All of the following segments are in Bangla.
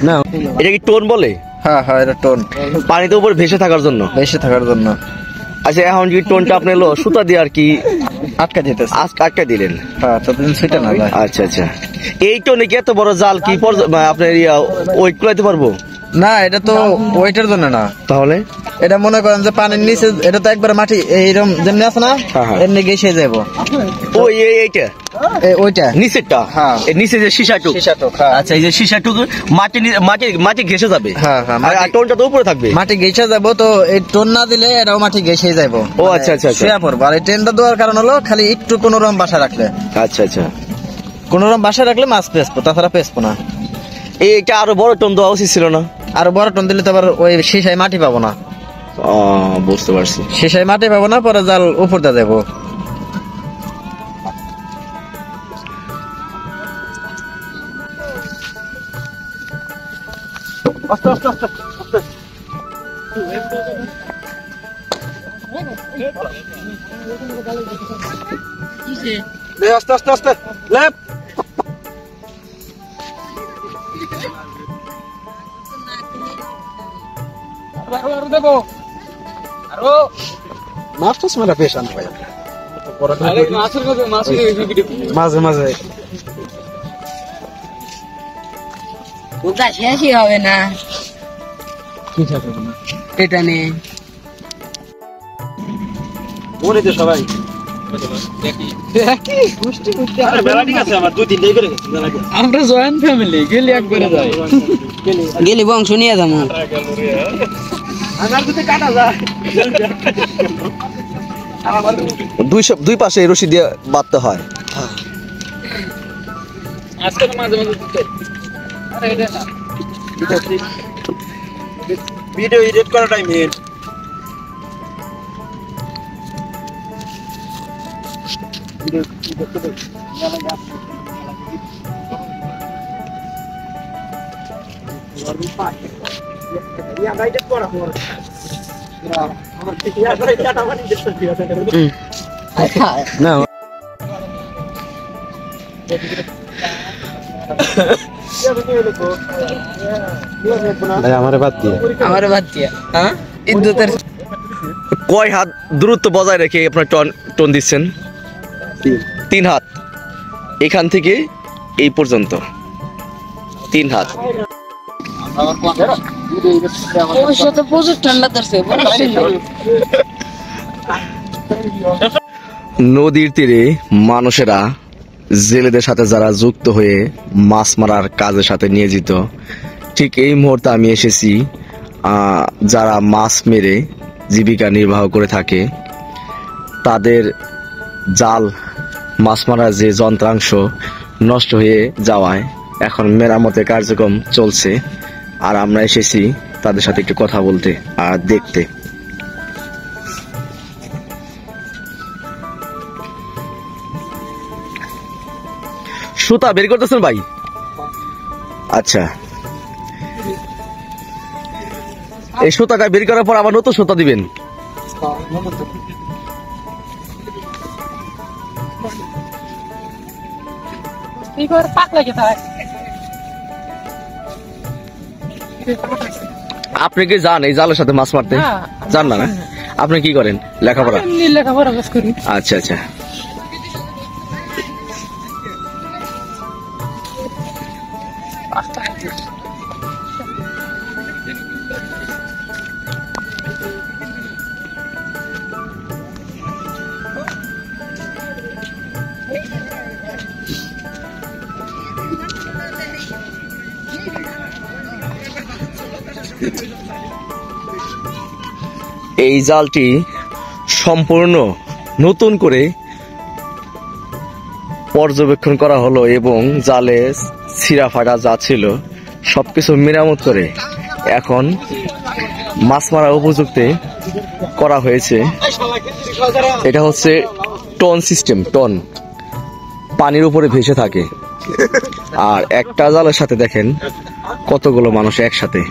না এটা কি টোন বলে? হ্যাঁ হ্যাঁ, এটা টোন, পানিতে উপরে ভেসে থাকার জন্য। আচ্ছা, এখন যদি টোনটা আপনি সুতা দিয়ে আর কি আটকা দিতেছে, আটকা দিলেন। হ্যাঁ, ততদিন সেটা না যায়। আচ্ছা আচ্ছা, এই টোনে কি এত বড় জাল কি আপনার ওয়েট কুলাইতে পারবো? না, এটা তো ওইটার জন্য না। তাহলে এটা মনে করেন যে পানির নিচে, এটা তো একবার মাটি এইরকম যেমনি আছে না, এমনি গেসে যাবো। ওই এইটা ওইটা নিচেরটা, হ্যাঁ, নিচে যে সীসাটুক। আচ্ছা, এই যে সীসাটুক মাটি ঘেসে যাবে। হ্যাঁ হ্যাঁ, আর টোনটা তো উপরে থাকবে। মাটি ঘেসে যাবো, তো এই টোন না দিলে এটাও মাটি ঘেসে যাবো। ও আচ্ছা আচ্ছা, শুয়ে পড়বো। আর এই ট্রেনটা দেওয়ার কারণ হলো খালি একটু কোনোরকম বাসা রাখলে। আচ্ছা আচ্ছা, কোনোরকম বাসা রাখলে মাছ পেসবো, তাছাড়া পেসবো না। এইটা আরো বড় টোন দেওয়া উচিত ছিল না? আরো বড় টোন দিলে তো আবার ওই সীসায় মাটি পাবো না। বুঝতে পারছি, সীসায় মাটি পাবো না, পরে জাল উপর দিয়ে যাবো। আস্তে আস্তে আস্তে লেফট। মাছ টাছ মেলা পেশ আনো ভাই, মাঝে মাঝে শেষই হবে না। এটা নিয়ে সবাই আমরা জয়েন্ট ফ্যামিলি, গেলি একবারে যাই, গেলি বংশ নিয়ে যাবো। দুই পাশে রশি দিয়ে বাঁধতে হয়। ভিডিও এডিট করা টাইম হেড। না কয় হাত দূরত্ব বজায় রেখে আপনার টোন দিচ্ছেন? 3 হাত, এখান থেকে এই পর্যন্ত 3 হাত। নদীর তীরে মানুষেরা জেলেদের সাথে যারা যুক্ত হয়ে মাছ মারার কাজের সাথে নিয়োজিত, ঠিক এই মুহূর্তে আমি এসেছি যারা মাছ মেরে জীবিকা নির্বাহ করে থাকে তাদের জাল মাছ মারার যে যন্ত্রাংশ নষ্ট হয়ে যাওয়ায় এখন মেরামতের কার্যক্রম চলছে। আর আমরা এসেছি তাদের সাথে একটু কথা বলতে আর দেখতে। সুতা বের করতেছেন ভাই? আচ্ছা, এই সুতাটা বের করার পর আবার নতুন সুতা দিবেন? আপনি কি যান এই জালের সাথে মাছ মারতে? জান না? আপনি কি করেন? লেখাপড়া? আচ্ছা আচ্ছা, এই জালটি সম্পূর্ণ নতুন করে পর্যবেক্ষণ করা হলো এবং জালে ছিঁড়া ফাটা যা ছিল সবকিছু মেরামত করে এখন মাছ মারা উপযুক্ত করা হয়েছে। এটা হচ্ছে টন সিস্টেম, টন পানির উপরে ভেসে থাকে। আর একটা জালের সাথে দেখেন কতগুলো মানুষ একসাথে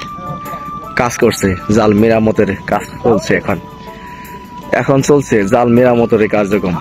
কাজ করছে, জাল মেরামতের কাজ চলছে এখন। এখন চলছে জাল মেরামতের কার্যক্রম।